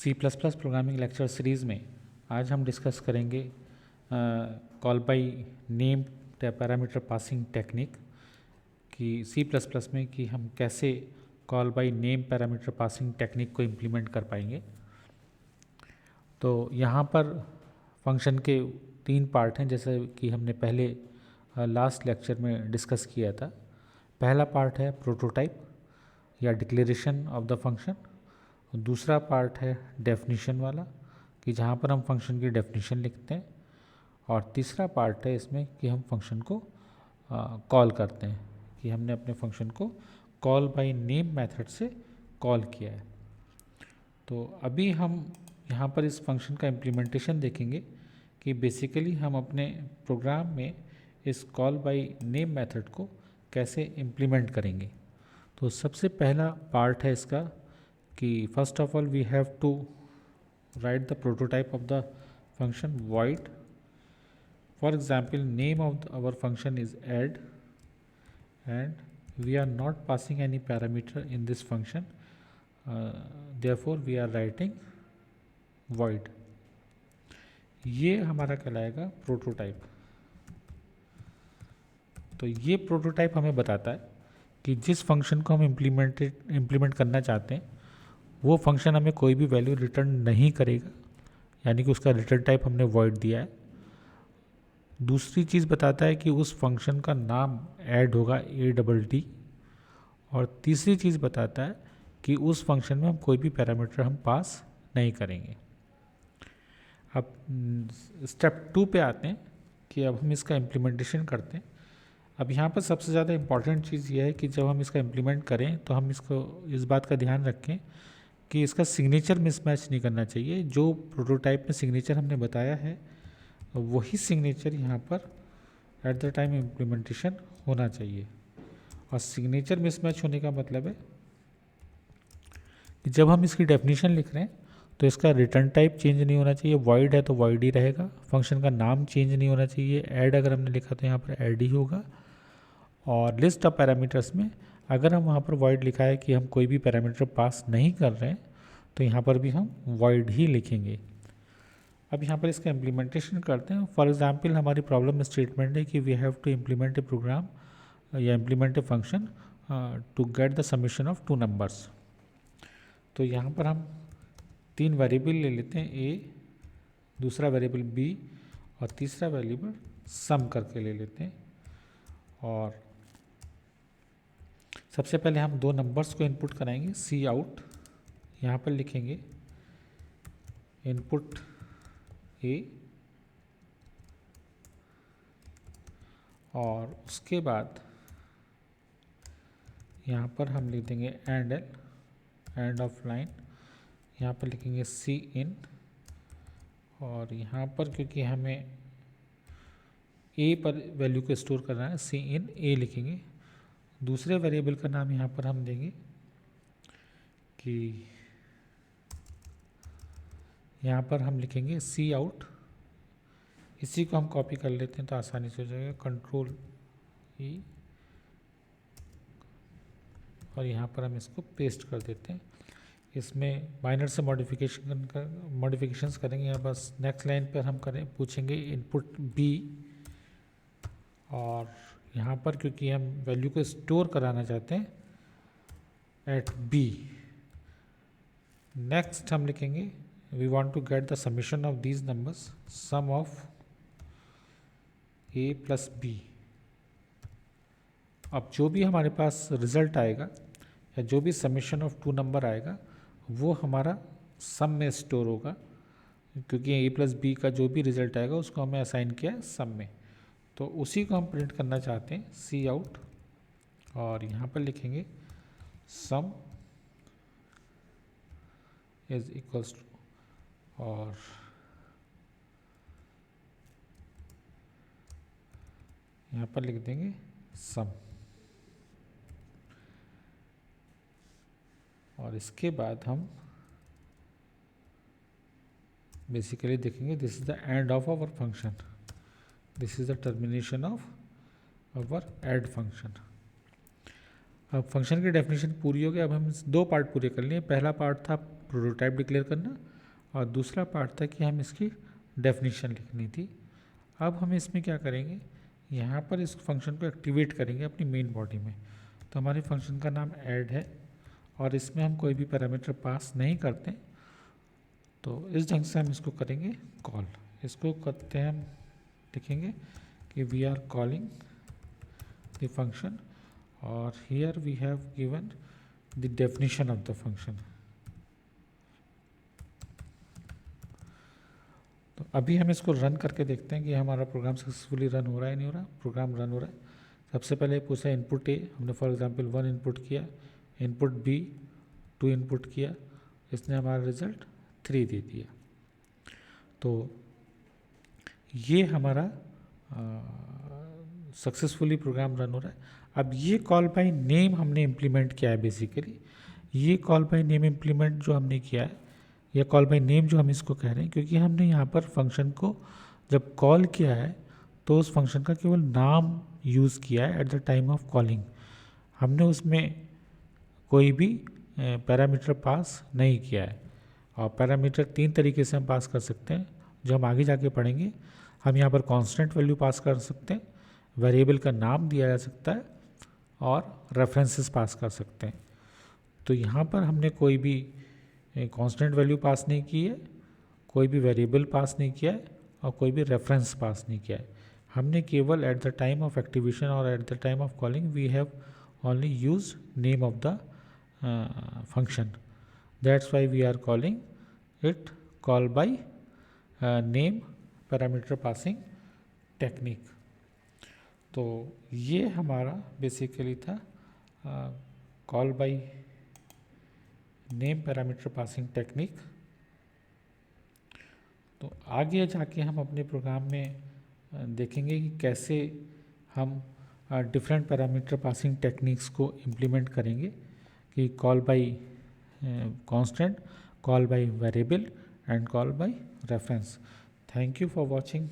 सी plus plus programming lecture series में आज हम डिस्कस करेंगे call by name parameter passing technique कि सी प्लस प्लस में कि हम कैसे call by name parameter passing technique को इम्प्लीमेंट कर पाएंगे। तो यहाँ पर फंक्शन के 3 पार्ट हैं, जैसे कि हमने पहले लास्ट लेक्चर में डिस्कस किया था। पहला पार्ट है प्रोटोटाइप या डिक्लेरेशन ऑफ द फंक्शन, दूसरा पार्ट है डेफिनेशन वाला कि जहाँ पर हम फंक्शन की डेफिनेशन लिखते हैं, और तीसरा पार्ट है इसमें कि हम फंक्शन को कॉल करते हैं कि हमने अपने फंक्शन को कॉल बाय नेम मेथड से कॉल किया है। तो अभी हम यहाँ पर इस फंक्शन का इम्प्लीमेंटेशन देखेंगे कि बेसिकली हम अपने प्रोग्राम में इस कॉल बाय नेम मेथड को कैसे इम्प्लीमेंट करेंगे। तो सबसे पहला पार्ट है इसका कि first of all we have to write the prototype of the function void. For example, name of our function is add and we are not passing any parameter in this function, therefore we are writing void. ये हमारा कहलाएगा prototype. तो ये prototype हमें बताता है कि जिस फंक्शन को हम इम्प्लीमेंट करना चाहते हैं वो फंक्शन हमें कोई भी वैल्यू रिटर्न नहीं करेगा, यानी कि उसका रिटर्न टाइप हमने void दिया है। दूसरी चीज़ बताता है कि उस फंक्शन का नाम ऐड होगा ADD, और तीसरी चीज़ बताता है कि उस फंक्शन में हम कोई भी पैरामीटर हम पास नहीं करेंगे। अब स्टेप 2 पे आते हैं कि अब हम इसका इम्प्लीमेंटेशन करते हैं। अब यहाँ पर सबसे ज़्यादा इम्पॉर्टेंट चीज़ ये है कि जब हम इसका इम्प्लीमेंट करें तो हम इस बात का ध्यान रखें कि इसका सिग्नेचर मिसमैच नहीं करना चाहिए। जो प्रोटोटाइप में सिग्नेचर हमने बताया है वही सिग्नेचर यहाँ पर एट द टाइम इम्प्लीमेंटेशन होना चाहिए। और सिग्नेचर मिसमैच होने का मतलब है कि जब हम इसकी डेफिनेशन लिख रहे हैं तो इसका रिटर्न टाइप चेंज नहीं होना चाहिए, void है तो void ही रहेगा। फंक्शन का नाम चेंज नहीं होना चाहिए, ऐड अगर हमने लिखा तो यहाँ पर ऐड ही होगा। और लिस्ट ऑफ पैरामीटर्स में अगर हम वहाँ पर void लिखा है कि हम कोई भी पैरामीटर पास नहीं कर रहे हैं तो यहाँ पर भी हम void ही लिखेंगे। अब यहाँ पर इसका इम्प्लीमेंटेशन करते हैं। फॉर एग्जांपल हमारी प्रॉब्लम स्टेटमेंट है कि we have to implement a program या implement a function to get the summation of 2 numbers. तो यहाँ पर हम 3 वेरिएबल ले लेते हैं, a, दूसरा वेरिएबल b और तीसरा वेरिएबल सम करके ले लेते हैं। और सबसे पहले हम 2 नंबर्स को इनपुट कराएंगे। सी आउट, यहाँ पर लिखेंगे इनपुट a, और उसके बाद यहाँ पर हम लिख देंगे एंड ऑफ लाइन, यहाँ पर लिखेंगे सी इन, और यहाँ पर क्योंकि हमें a पर वैल्यू को स्टोर करना है सी इन a लिखेंगे। दूसरे वेरिएबल का नाम यहाँ पर हम देंगे कि यहाँ पर हम लिखेंगे सी आउट। इसी को हम कॉपी कर लेते हैं तो आसानी से हो जाएगा, कंट्रोल E, और यहाँ पर हम इसको पेस्ट कर देते हैं। इसमें माइनर से मॉडिफिकेशंस करेंगे। यहाँ बस नेक्स्ट लाइन पर हम पूछेंगे इनपुट B, और यहाँ पर क्योंकि हम वैल्यू को स्टोर कराना चाहते हैं एट B, नेक्स्ट हम लिखेंगे we want to get the summation of these numbers, sum of a plus b। अब जो भी हमारे पास रिजल्ट आएगा या जो भी समीशन ऑफ 2 नंबर आएगा वो हमारा सम में स्टोर होगा, क्योंकि a प्लस बी का जो भी रिजल्ट आएगा उसको हमें असाइन किया है सम में। तो उसी को हम प्रिंट करना चाहते हैं सी आउट, और यहाँ पर लिखेंगे सम इज इक्वल्स टू, और यहाँ पर लिख देंगे सम, और इसके बाद हम बेसिकली देखेंगे this is the end of our function, this is the termination of our add function. अब फंक्शन की डेफिनेशन पूरी हो गई। अब हम 2 पार्ट पूरे कर लिए। पहला पार्ट था प्रोटोटाइप डिक्लेयर करना, और दूसरा पार्ट था कि हम इसकी डेफिनेशन लिखनी थी। अब हम इसमें क्या करेंगे, यहाँ पर इस फंक्शन को एक्टिवेट करेंगे अपनी मेन बॉडी में। तो हमारे फंक्शन का नाम ऐड है और इसमें हम कोई भी पैरामीटर पास नहीं करते, तो इस ढंग से हम इसको करेंगे कॉल। इसको करते हैं, हम लिखेंगे कि we are calling the function और here we have given the definition of the function. तो अभी हम इसको रन करके देखते हैं कि हमारा प्रोग्राम सक्सेसफुली रन हो रहा है नहीं हो रहा। प्रोग्राम रन हो रहा है। सबसे पहले पूछा इनपुट ए, हमने फॉर एग्जांपल 1 इनपुट किया, इनपुट बी 2 इनपुट किया, इसने हमारा रिजल्ट 3 दे दिया। तो ये हमारा सक्सेसफुली प्रोग्राम रन हो रहा है। अब ये कॉल बाय नेम हमने इम्प्लीमेंट किया है। बेसिकली ये कॉल बाय नेम इम्प्लीमेंट जो हमने किया है, या कॉल बाय नेम जो हम इसको कह रहे हैं, क्योंकि हमने यहाँ पर फंक्शन को जब कॉल किया है तो उस फंक्शन का केवल नाम यूज़ किया है eight the time of calling. हमने उसमें कोई भी पैरामीटर पास नहीं किया है। और पैरामीटर 3 तरीके से हम पास कर सकते हैं, जो हम आगे जाके पढ़ेंगे। हम यहाँ पर कांस्टेंट वैल्यू पास कर सकते हैं, वेरिएबल का नाम दिया जा सकता है और रेफरेंसेस पास कर सकते हैं। तो यहाँ पर हमने कोई भी कांस्टेंट वैल्यू पास नहीं की है, कोई भी वेरिएबल पास नहीं किया है और कोई भी रेफरेंस पास नहीं किया है। हमने केवल at the time of activation और at the time of calling we have only use name of the function. That's why we are calling it call by name parameter passing technique. तो ये हमारा basically था call by name parameter passing technique. तो आगे जाके हम अपने programme में देखेंगे कि कैसे हम डिफरेंट पैरामीटर पासिंग टेक्निक्स को इम्प्लीमेंट करेंगे, कि call bye constant, call by variable and call by reference. Thank you for watching.